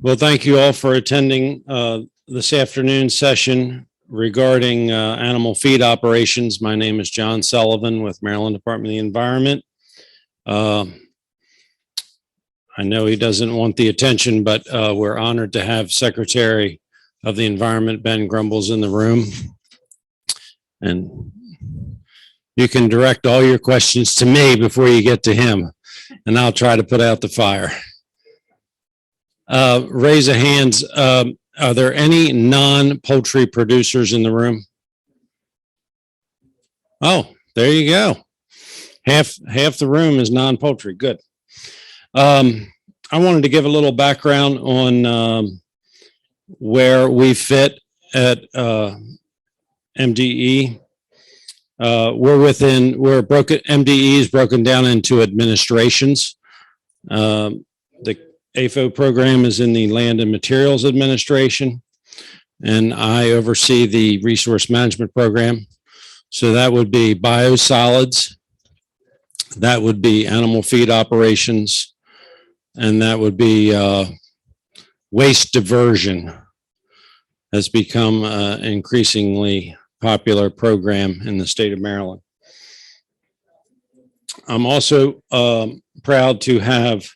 Well, thank you all for attending this afternoon session regarding animal feed operations. My name is John Sullivan with Maryland Department of the Environment. I know he doesn't want the attention, but we're honored to have Secretary of the Environment, Ben Grumbles, in the room. And you can direct all your questions to me before you get to him, and I'll try to put out the fire. Raise of hands. Are there any non-poultry producers in the room? Oh, there you go. Half the room is non-poultry. Good. I wanted to give a little background on where we fit at MDE. MDE is broken down into administrations. The AFO program is in the Land and Materials Administration, and I oversee the Resource Management Program. So that would be biosolids, that would be animal feed operations, and that would be waste diversion. Has become an increasingly popular program in the state of Maryland. I'm also proud to have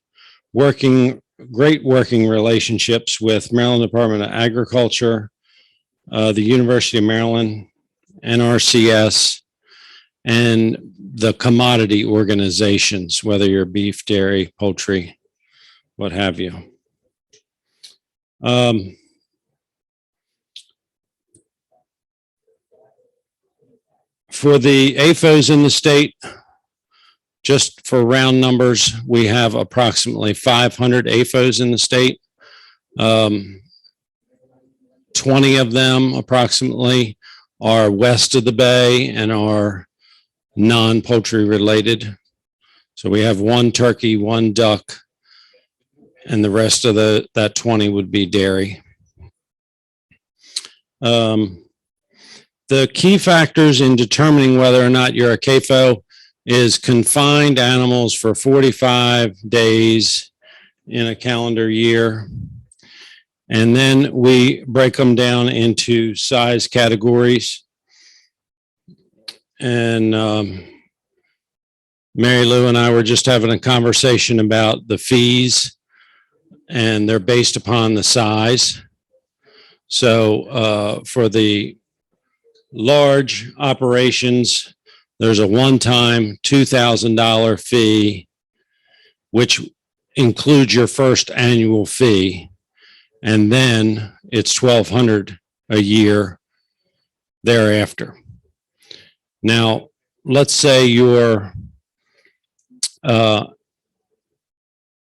great working relationships with Maryland Department of Agriculture, the University of Maryland, NRCS, and the commodity organizations, whether you're beef, dairy, poultry, what have you. For the AFOs in the state, just for round numbers, we have approximately 500 AFOs in the state. 20 of them approximately are west of the bay and are non-poultry related. So we have one turkey, one duck, and the rest of that 20 would be dairy. The key factors in determining whether or not you're a CAFO is confined animals for 45 days in a calendar year. And then we break them down into size categories. And Mary Lou and I were just having a conversation about the fees, and they're based upon the size. So for the large operations, there's a one-time $2,000 fee, which includes your first annual fee, and then it's $1,200 a year thereafter. Now, let's say you're in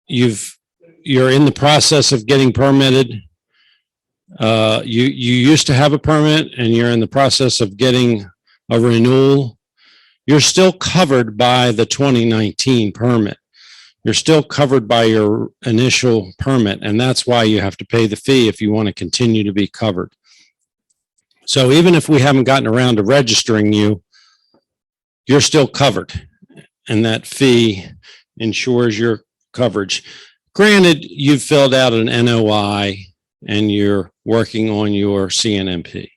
the process of getting permitted. You used to have a permit, and you're in the process of getting a renewal. You're still covered by the 2019 permit. You're still covered by your initial permit, and that's why you have to pay the fee if you want to continue to be covered. So even if we haven't gotten around to registering you, you're still covered, and that fee ensures your coverage. Granted, you've filled out an NOI and you're working on your CNMP.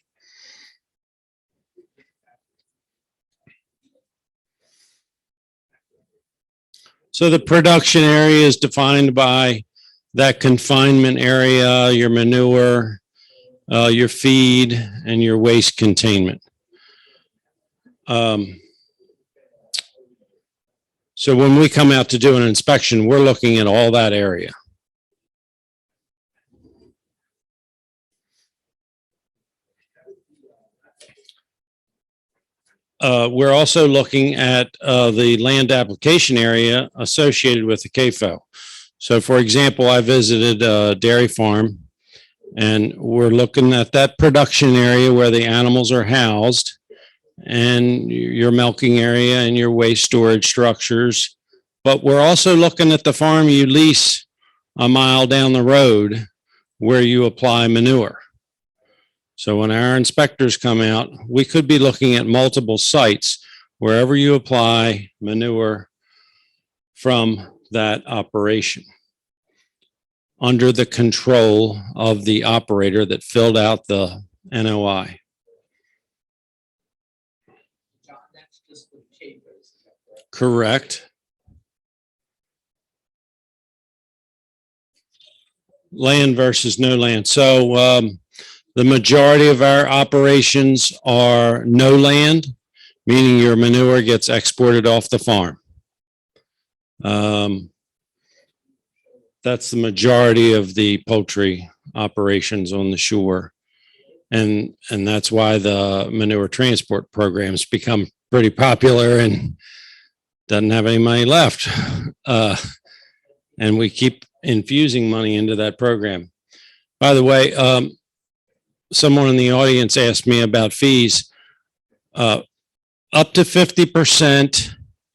So the production area is defined by that confinement area, your manure, your feed, and your waste containment. So when we come out to do an inspection, we're looking at all that area. We're also looking at the land application area associated with the CAFO. So for example, I visited a dairy farm, and we're looking at that production area where the animals are housed, and your milking area and your waste storage structures. But we're also looking at the farm you lease a mile down the road where you apply manure. So when our inspectors come out, we could be looking at multiple sites wherever you apply manure from that operation. under the control of the operator that filled out the NOI. Correct. Land versus no land. So the majority of our operations are no land, meaning your manure gets exported off the farm. That's the majority of the poultry operations on the shore. And that's why the manure transport programs become pretty popular and doesn't have any money left. And we keep infusing money into that program. By the way, someone in the audience asked me about fees. Up to 50%,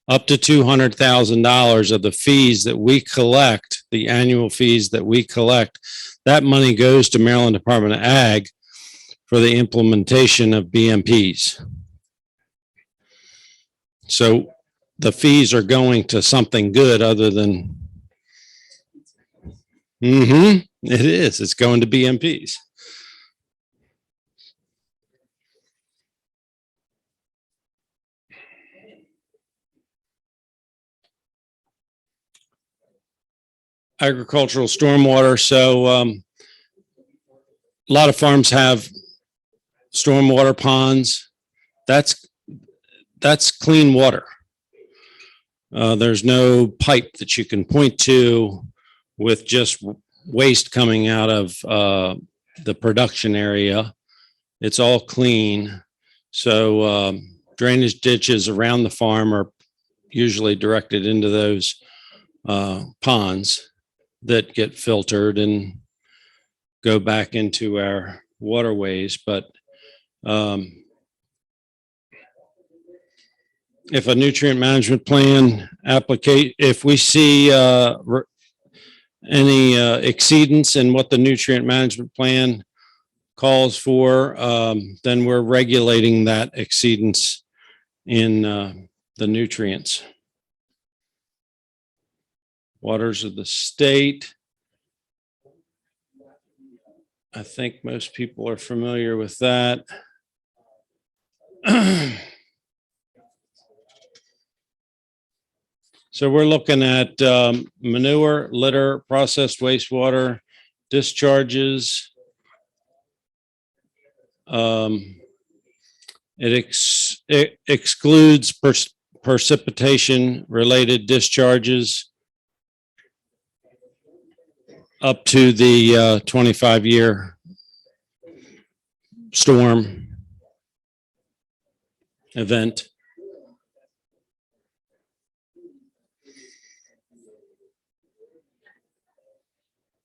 up to $200,000 of the fees that we collect, the annual fees that we collect, that money goes to Maryland Department of Ag for the implementation of BMPs. So the fees are going to something good other than, it is, it's going to BMPs. Agricultural stormwater. So a lot of farms have stormwater ponds. That's clean water. There's no pipe that you can point to with just waste coming out of the production area. It's all clean. So drainage ditches around the farm are usually directed into those ponds that get filtered and go back into our waterways. But if a nutrient management plan if we see any exceedance in what the nutrient management plan calls for, then we're regulating that exceedance in the nutrients. Waters of the state. I think most people are familiar with that. So we're looking at manure, litter, processed wastewater, discharges. It excludes precipitation related discharges up to the 25-year storm event.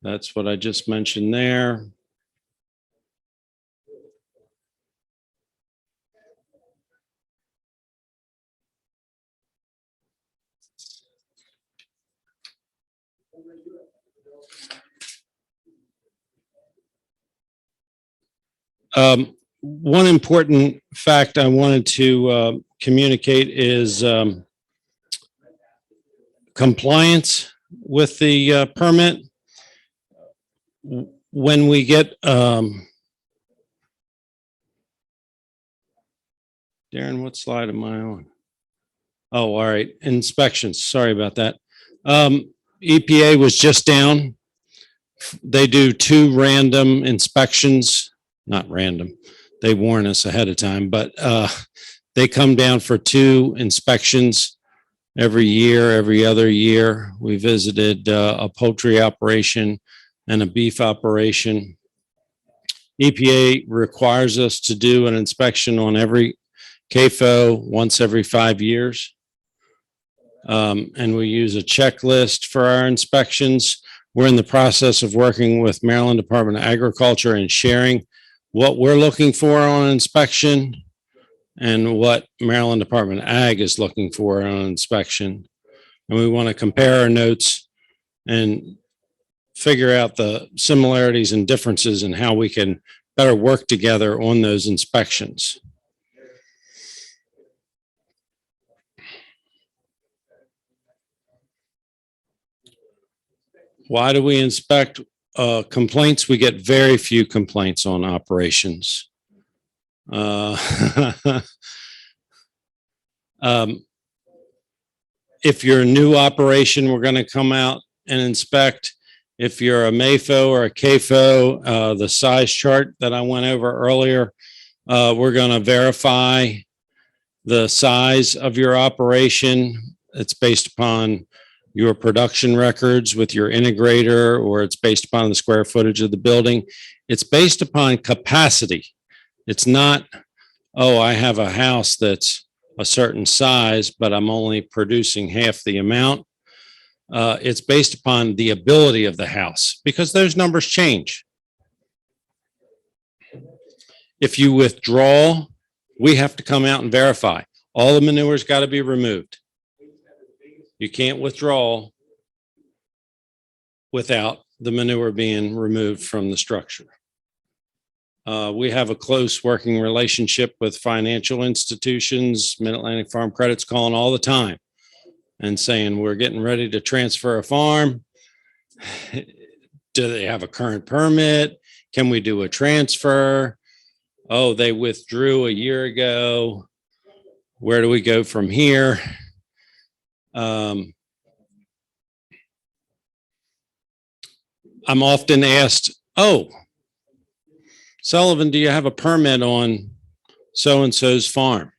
That's what I just mentioned there. One important fact I wanted to communicate is compliance with the permit. When we get, Darren, what slide am I on? Oh, all right. Inspections. Sorry about that. EPA was just down. They do 2 random inspections, not random. They warn us ahead of time, but they come down for 2 inspections every year, every other year. We visited a poultry operation and a beef operation. EPA requires us to do an inspection on every CAFO once every 5 years. And we use a checklist for our inspections. We're in the process of working with Maryland Department of Agriculture and sharing what we're looking for on inspection and what Maryland Department of Ag is looking for on inspection. And we want to compare our notes and figure out the similarities and differences and how we can better work together on those inspections. Why do we inspect? complaints, we get very few complaints on operations. If you're a new operation, we're going to come out and inspect. If you're a MAFO or a CAFO, the size chart that I went over earlier, we're going to verify the size of your operation. It's based upon your production records with your integrator, or it's based upon the square footage of the building. It's based upon capacity. It's not, oh, I have a house that's a certain size, but I'm only producing half the amount. It's based upon the ability of the house, because those numbers change. If you withdraw, we have to come out and verify. All the manure's got to be removed. You can't withdraw without the manure being removed from the structure. We have a close working relationship with financial institutions. Mid-Atlantic Farm Credit's calling all the time and saying, we're getting ready to transfer a farm. Do they have a current permit? Can we do a transfer? Oh, they withdrew a year ago. Where do we go from here? I'm often asked, oh, Sullivan, do you have a permit on so-and-so's farm?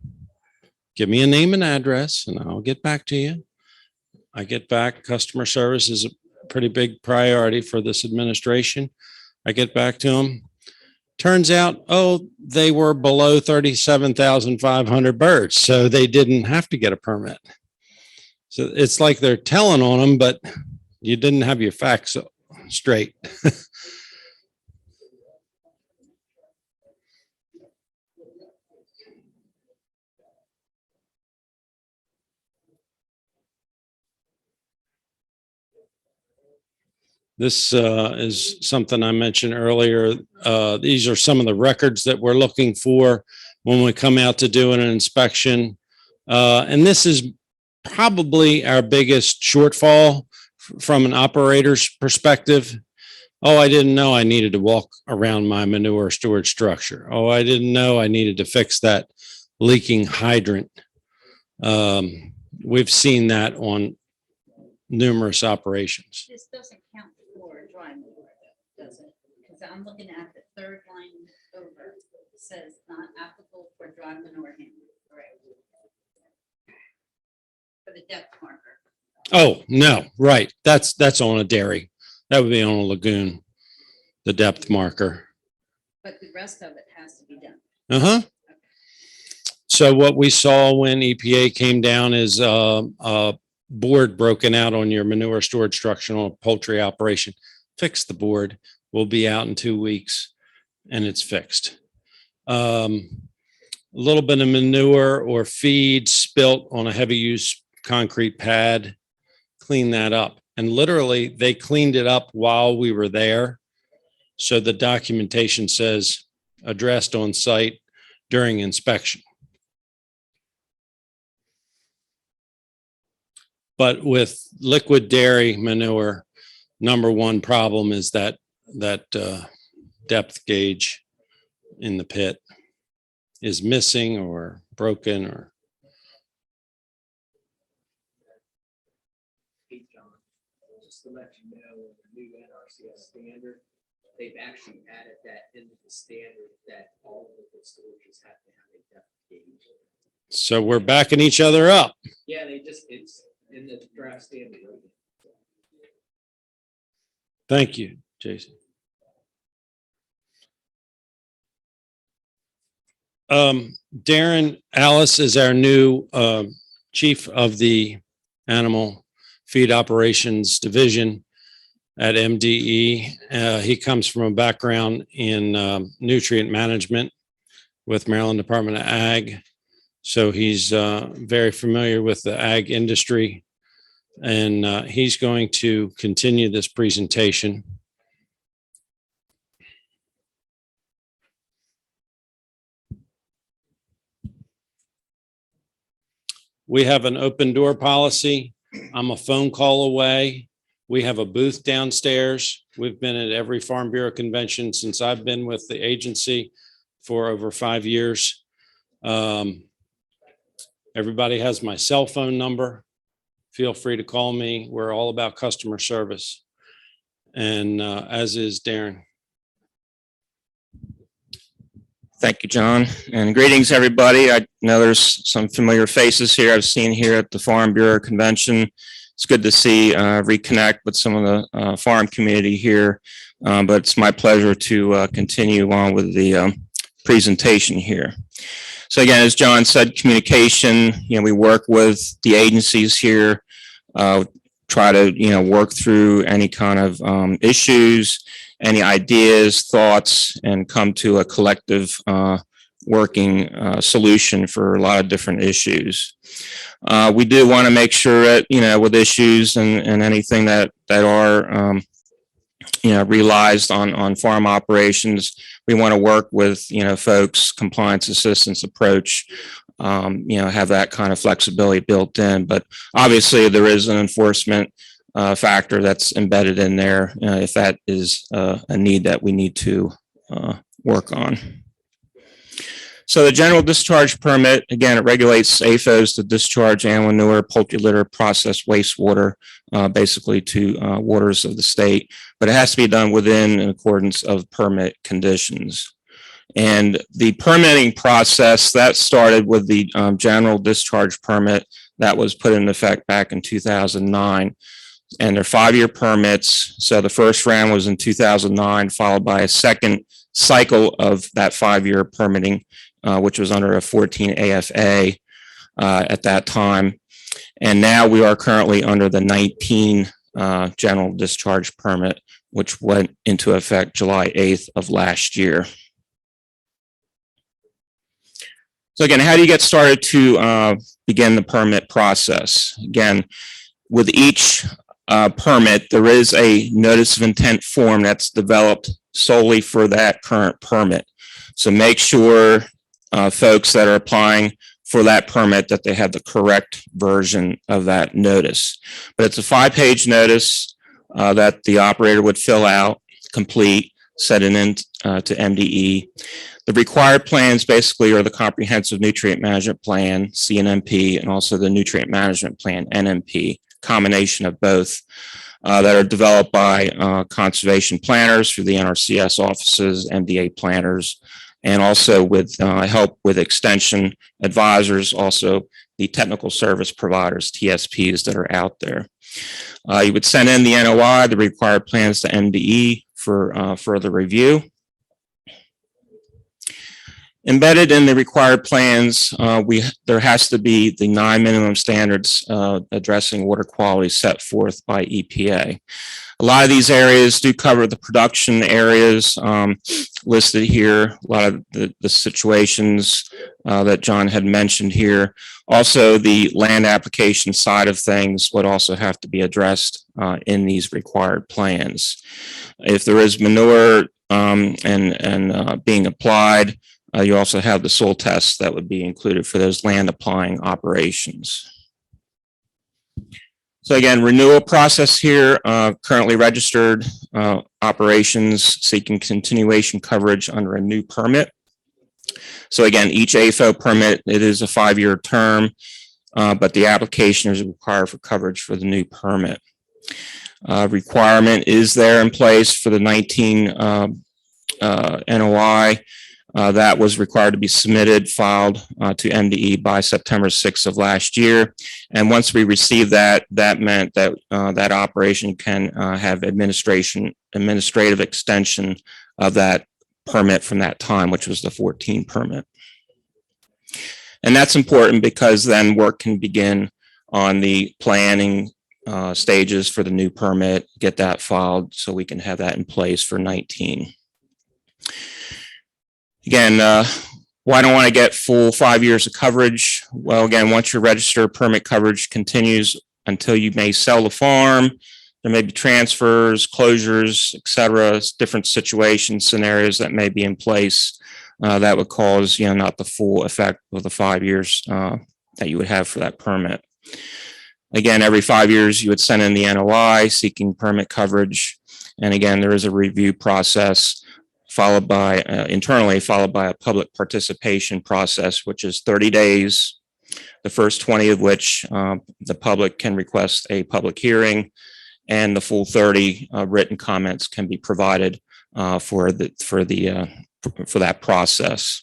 Give me a name and address and I'll get back to you. I get back. Customer service is a pretty big priority for this administration. I get back to them. Turns out, oh, they were below 37,500 birds, so they didn't have to get a permit. So it's like they're telling on them, but you didn't have your facts straight. This is something I mentioned earlier. These are some of the records that we're looking for when we come out to do an inspection. And this is probably our biggest shortfall from an operator's perspective. Oh, I didn't know I needed to walk around my manure storage structure. Oh, I didn't know I needed to fix that leaking hydrant. We've seen that on numerous operations. This doesn't count for dry manure, does it? Because I'm looking at the third line over. It says not applicable for dry manure handling. Correct. For the depth marker. Oh, no, right. That's on a dairy. That would be on a lagoon, the depth marker. But the rest of it has to be done. Uh-huh. Okay. So what we saw when EPA came down is a board broken out on your manure storage structure on a poultry operation. Fix the board. We'll be out in 2 weeks and it's fixed. A little bit of manure or feed spilt on a heavy use concrete pad. Clean that up. And literally they cleaned it up while we were there. So the documentation says addressed on site during inspection. But with liquid dairy manure, number one problem is that depth gauge in the pit is missing or broken or. Hey, John, just to let you know, in the new NRCS standard, they've actually added that into the standard that all liquid storages have to have a depth gauge. So we're backing each other up. Yeah, it's in the draft standard. Thank you, Jason. Darren Alice is our new chief of the Animal Feed Operations Division at MDE. He comes from a background in nutrient management with Maryland Department of Ag. So he's very familiar with the ag industry, and he's going to continue this presentation. We have an open door policy. I'm a phone call away. We have a booth downstairs. We've been at every Farm Bureau convention since I've been with the agency for over 5 years. Everybody has my cell phone number. Feel free to call me. We're all about customer service. And as is Darren. Thank you, John, and greetings, everybody. I know there's some familiar faces here I've seen here at the Farm Bureau Convention. It's good to see, reconnect with some of the farm community here, but it's my pleasure to continue on with the presentation here. So again, as John said, communication, we work with the agencies here, try to, work through any kind of issues, any ideas, thoughts, and come to a collective working solution for a lot of different issues. We do want to make sure that, with issues and anything that are, realized on farm operations, we want to work with, folks, compliance assistance approach, have that kind of flexibility built in. But obviously there is an enforcement factor that's embedded in there if that is a need that we need to work on. So the general discharge permit, again, it regulates AFOs to discharge animal manure, poultry litter, processed wastewater, basically to waters of the state, but it has to be done within in accordance of permit conditions. And the permitting process that started with the general discharge permit that was put in effect back in 2009. And they're 5-year permits. So the first round was in 2009, followed by a second cycle of that 5-year permitting, which was under a 14 AFA at that time. And now we are currently under the 19 general discharge permit, which went into effect July 8th of last year. So again, how do you get started to begin the permit process? Again, with each permit, there is a notice of intent form that's developed solely for that current permit. So make sure folks that are applying for that permit that they have the correct version of that notice. But it's a 5-page notice that the operator would fill out, complete, send it in to MDE. The required plans basically are the Comprehensive Nutrient Management Plan, CNMP, and also the Nutrient Management Plan, NMP, combination of both that are developed by conservation planners through the NRCS offices, MDA planners, and also with help with extension advisors, also the technical service providers, TSPs, that are out there. You would send in the NOI, the required plans, to MDE for further review. Embedded in the required plans, there has to be the 9 minimum standards addressing water quality set forth by EPA. A lot of these areas do cover the production areas listed here, a lot of the situations that John had mentioned here. Also, the land application side of things would also have to be addressed in these required plans. If there is manure and being applied, you also have the soil tests that would be included for those land applying operations. So again, renewal process here, currently registered operations seeking continuation coverage under a new permit. So again, each AFO permit, it is a 5-year term, but the application is required for coverage for the new permit. Requirement is there in place for the 19 NOI. That was required to be submitted, filed to MDE by September 6th of last year. And once we received that, that meant that that operation can have administrative extension of that permit from that time, which was the 14 permit. And that's important because then work can begin on the planning stages for the new permit, get that filed so we can have that in place for 19. Again, why don't want to get full 5 years of coverage? Well, again, once your registered permit coverage continues until you may sell the farm, there may be transfers, closures, et cetera, different situations, scenarios that may be in place that would cause, not the full effect of the 5 years that you would have for that permit. Again, every 5 years, you would send in the NOI seeking permit coverage. And again, there is a review process followed by internally, followed by a public participation process, which is 30 days, the first 20 of which the public can request a public hearing, and the full 30 written comments can be provided for that process.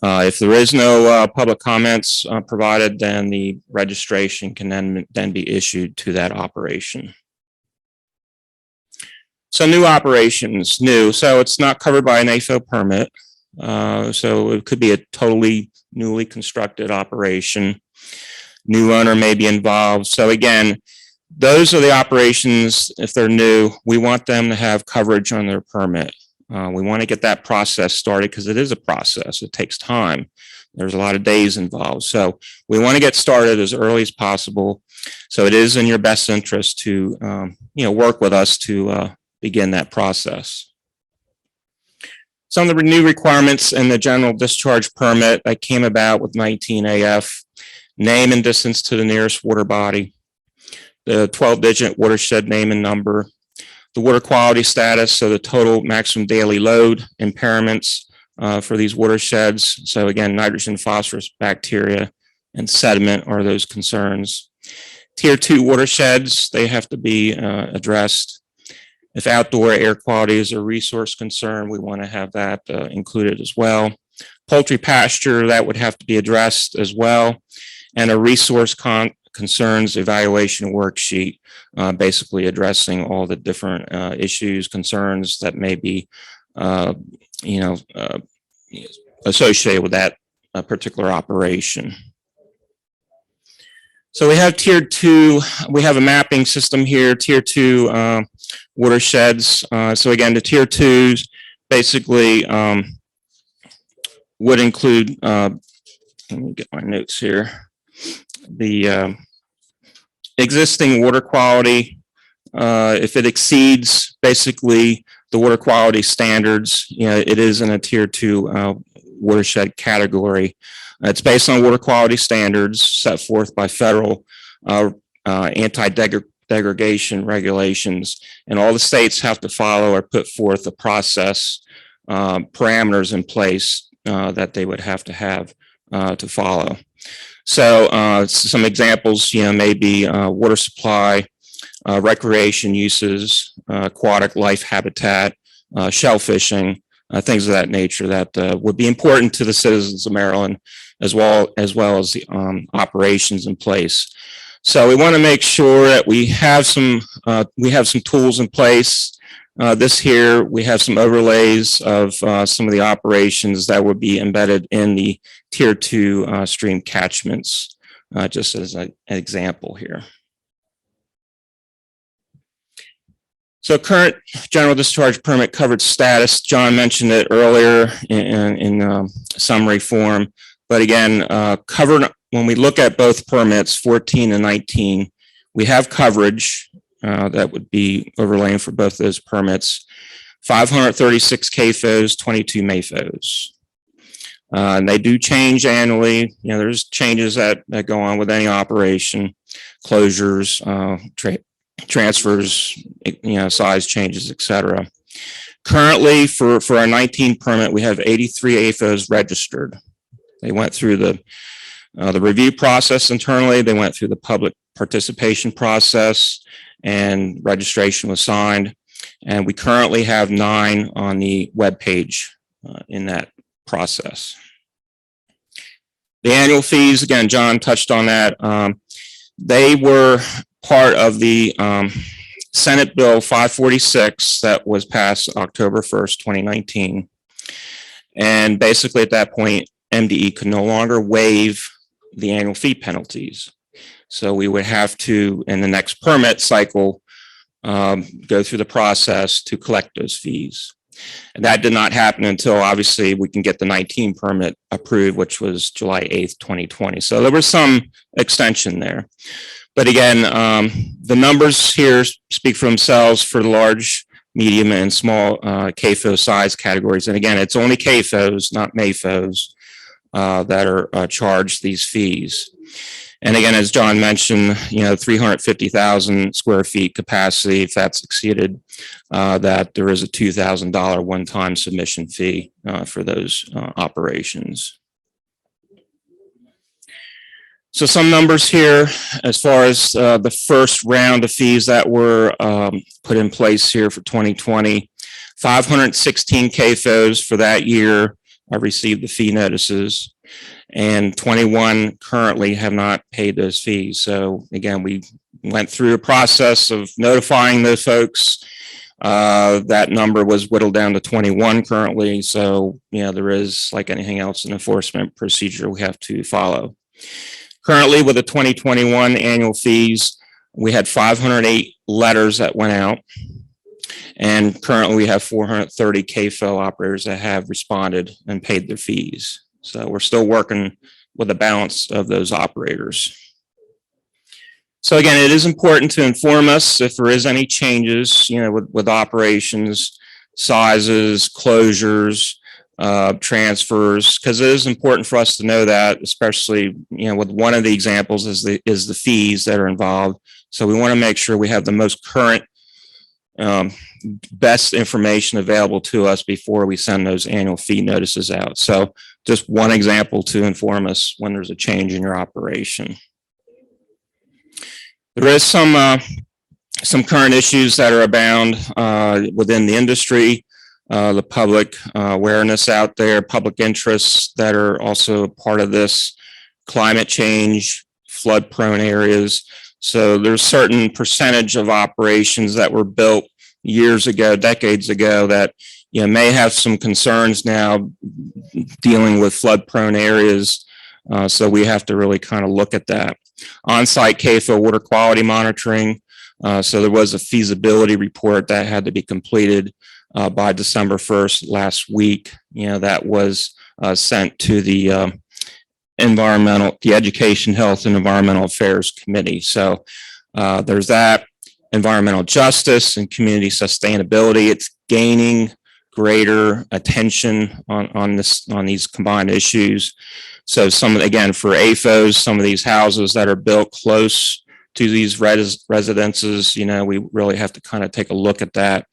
If there is no public comments provided, then the registration can then be issued to that operation. So new operations, so it's not covered by an AFO permit. So it could be a totally newly constructed operation. New owner may be involved. So again, those are the operations, if they're new, we want them to have coverage on their permit. We want to get that process started because it is a process. It takes time. There's a lot of days involved. So we want to get started as early as possible. So it is in your best interest to, work with us to begin that process. Some of the new requirements in the general discharge permit that came about with 19 AF, name and distance to the nearest water body, the 12-digit watershed name and number, the water quality status, so the total maximum daily load impairments for these watersheds. So again, nitrogen, phosphorus, bacteria, and sediment are those concerns. Tier 2 watersheds, they have to be addressed. If outdoor air quality is a resource concern, we want to have that included as well. Poultry pasture, that would have to be addressed as well. And a resource concerns evaluation worksheet, basically addressing all the different issues, concerns that may be, associated with that particular operation. So we have tier 2, we have a mapping system here, tier 2 watersheds. So again, the tier 2s basically would include, let me get my notes here, the existing water quality. If it exceeds basically the water quality standards, it is in a tier 2 watershed category. It's based on water quality standards set forth by federal anti-degradation regulations, and all the states have to follow or put forth a process parameters in place that they would have to follow. So some examples, maybe water supply, recreation uses, aquatic life habitat, shellfishing, things of that nature that would be important to the citizens of Maryland, as well as the operations in place. So we want to make sure that we have some tools in place. This here, we have some overlays of some of the operations that would be embedded in the tier 2 stream catchments, just as an example here. So current general discharge permit covered status, John mentioned it earlier in summary form, but again, covered when we look at both permits, 14 and 19, we have coverage that would be overlaying for both those permits, 536 CAFOs, 22 MAFOs. And they do change annually. There's changes that go on with any operation, closures, transfers, size changes, etc. Currently, for our 19 permit, we have 83 AFOs registered. They went through the review process internally. They went through the public participation process, and registration was signed. And we currently have 9 on the web page in that process. The annual fees, again, John touched on that. They were part of the Senate Bill 546 that was passed October 1st, 2019. And basically at that point, MDE could no longer waive the annual fee penalties. So we would have to, in the next permit cycle, go through the process to collect those fees. And that did not happen until obviously we can get the 19 permit approved, which was July 8th, 2020. So there was some extension there. But again, the numbers here speak for themselves for the large, medium, and small CAFO size categories. And again, it's only CAFOs, not MAFOs, that are charged these fees. And again, as John mentioned, 350,000 square feet capacity, if that's exceeded, that there is a $2,000 one-time submission fee for those operations. So some numbers here as far as the first round of fees that were put in place here for 2020. 516 CAFOs for that year have received the fee notices, and 21 currently have not paid those fees. So again, we went through a process of notifying those folks. That number was whittled down to 21 currently. So, there is, like anything else, an enforcement procedure we have to follow. Currently, with the 2021 annual fees, we had 508 letters that went out. And currently we have 430 CAFO operators that have responded and paid their fees. So we're still working with the balance of those operators. So again, it is important to inform us if there is any changes, with operations, sizes, closures, transfers, because it is important for us to know that, especially, with one of the examples is the fees that are involved. So we want to make sure we have the most current, best information available to us before we send those annual fee notices out. So just one example to inform us when there's a change in your operation. There is some current issues that are abound within the industry, the public awareness out there, public interests that are also part of this, climate change, flood prone areas. So there's certain percentage of operations that were built years ago, decades ago, that may have some concerns now dealing with flood prone areas. So we have to really kind of look at that. On-site CAFO water quality monitoring. So there was a feasibility report that had to be completed by December 1st last week. That was sent to the Education, Health, and Environmental Affairs Committee. So there's that. Environmental justice and community sustainability. It's gaining greater attention on these combined issues. So again, for AFOs, some of these houses that are built close to these residences, we really have to kind of take a look at that.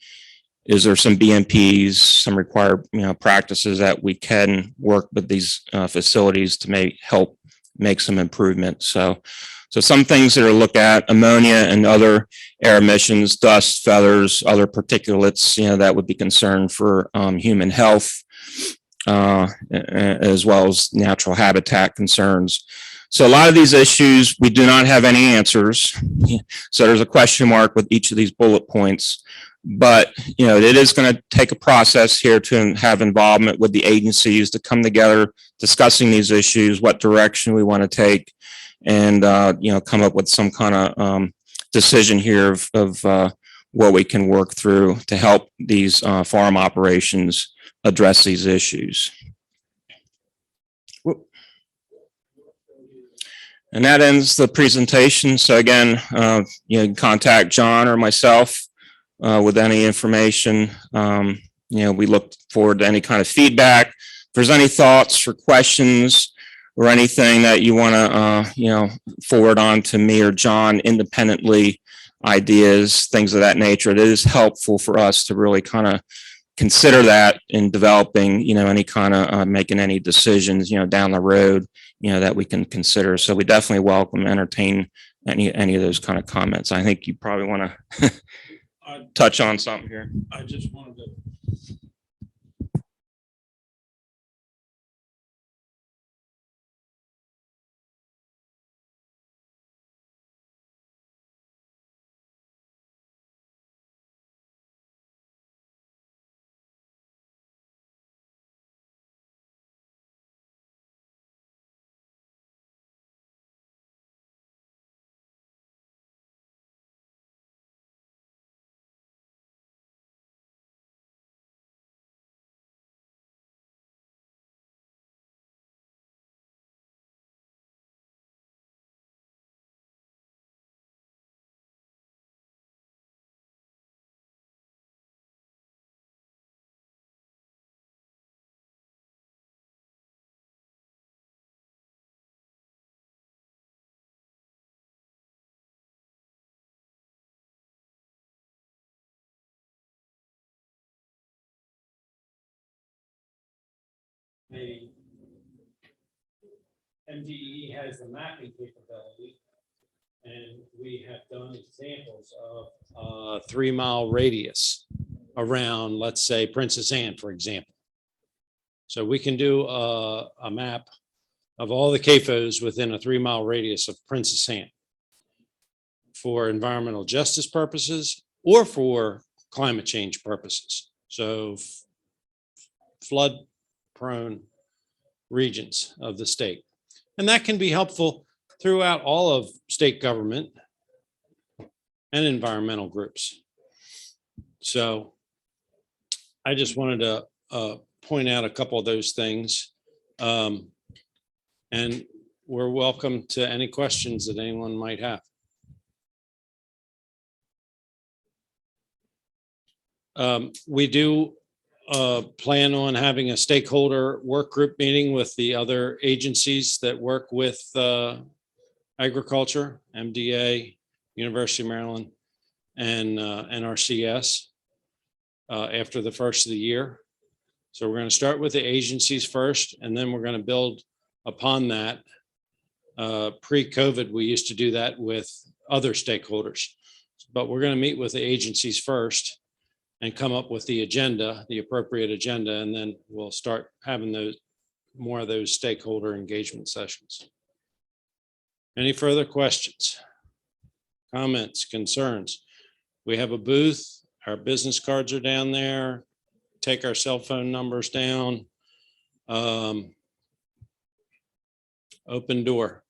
Is there some BMPs, some required practices that we can work with these facilities to help make some improvement? So some things that are looked at: ammonia and other air emissions, dust, feathers, other particulates, that would be concern for human health, as well as natural habitat concerns. So a lot of these issues, we do not have any answers. So there's a question mark with each of these bullet points. But, it is going to take a process here to have involvement with the agencies to come together, discussing these issues, what direction we want to take, and, come up with some kind of decision here of what we can work through to help these farm operations address these issues. And that ends the presentation. So again, you can contact John or myself with any information. We look forward to any kind of feedback. If there's any thoughts or questions or anything that you want to, forward on to me or John independently, ideas, things of that nature, it is helpful for us to really kind of consider that in developing, any kind of making any decisions, down the road, that we can consider. So we definitely welcome, entertain any of those kind of comments. I think you probably want to touch on something here. I just wanted to the MDE has the mapping capability. And we have done examples of 3 mile radius around, let's say, Princess Anne, for example. So we can do a map of all the CAFOs within a 3 mile radius of Princess Anne for environmental justice purposes or for climate change purposes. So flood prone regions of the state. And that can be helpful throughout all of state government and environmental groups. So I just wanted to point out a couple of those things. And we're welcome to any questions that anyone might have. We do plan on having a stakeholder work group meeting with the other agencies that work with agriculture, MDA, University of Maryland, and NRCS after the first of the year. So we're going to start with the agencies first, and then we're going to build upon that. Pre-COVID, we used to do that with other stakeholders, but we're going to meet with the agencies first and come up with the agenda, the appropriate agenda, and then we'll start having those more of those stakeholder engagement sessions. Any further questions, comments, concerns? We have a booth. Our business cards are down there. Take our cell phone numbers down. Open door.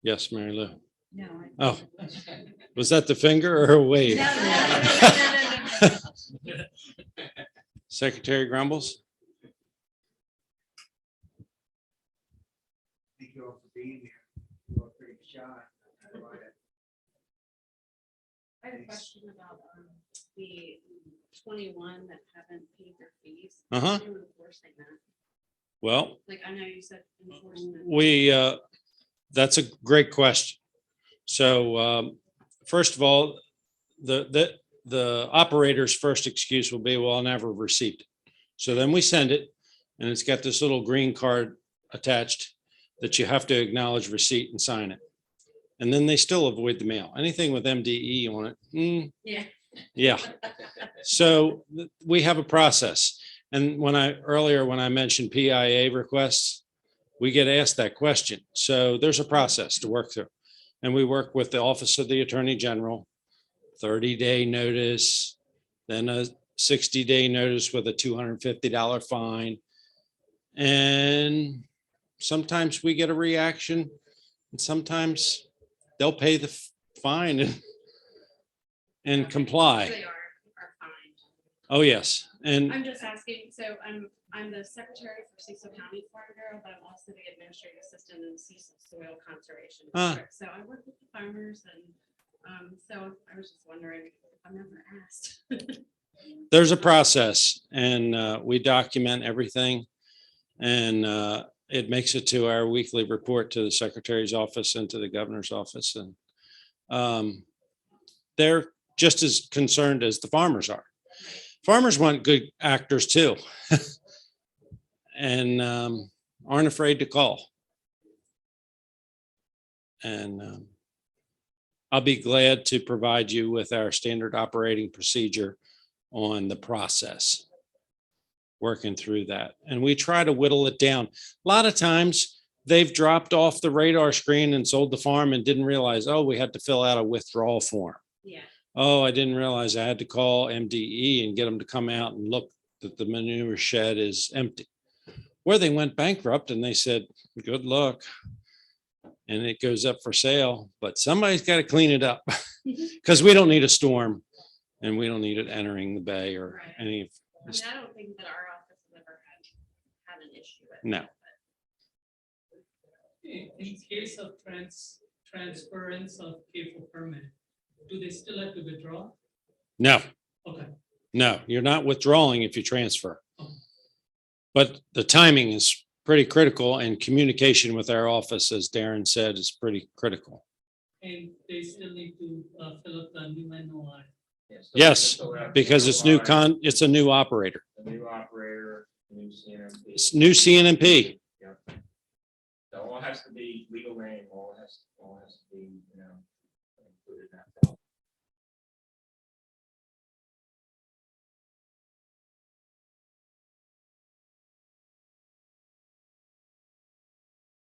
Yes, Mary Lou. No. Oh, was that the finger or a wave? No. Secretary Grumbles? Thank you all for being here. You are pretty shy. I have a question about the 21 that haven't paid their fees. Uh-huh. Who's enforcing that? Well, Like, I know you said enforcement. that's a great question. So first of all, the operator's first excuse will be, well, I never received it. So then we send it, and it's got this little green card attached that you have to acknowledge receipt and sign it. And then they still avoid the mail. Anything with MDE on it, Yeah. yeah. So we have a process. And when I mentioned PIA requests, we get asked that question. So there's a process to work through. And we work with the Office of the Attorney General, 30-day notice, then a 60-day notice with a $250 fine. And sometimes we get a reaction, and sometimes they'll pay the fine and comply. They are fine. Oh, yes. And I'm just asking, so I'm the secretary for Cecil County Farm Bureau, but I'm also the administrative assistant in Cecil Soil Conservation District. So I work with the farmers, and so I was just wondering if I'm ever asked. there's a process, and we document everything. And it makes it to our weekly report to the secretary's office and to the governor's office. And they're just as concerned as the farmers are. Farmers want good actors too, and aren't afraid to call. And I'll be glad to provide you with our standard operating procedure on the process, working through that. And we try to whittle it down. A lot of times they've dropped off the radar screen and sold the farm and didn't realize, oh, we had to fill out a withdrawal form. Yeah. Oh, I didn't realize I had to call MDE and get them to come out and look that the manure shed is empty. Where they went bankrupt and they said, good luck. And it goes up for sale, but somebody's got to clean it up because we don't need a storm and we don't need it entering the bay or Right. any. I mean, I don't think that our office has ever had an issue with No. that, but In case of transference of CAFO permit, do they still have to withdraw? No, Okay, no, you're not withdrawing if you transfer. Okay. But the timing is pretty critical, and communication with our office, as Darren said, is pretty critical. and they still need to fill up the new NOI. Yes, because it's it's a new operator. The new operator, New CNMP. It's new CNMP. So all has to be legal name, all has to be,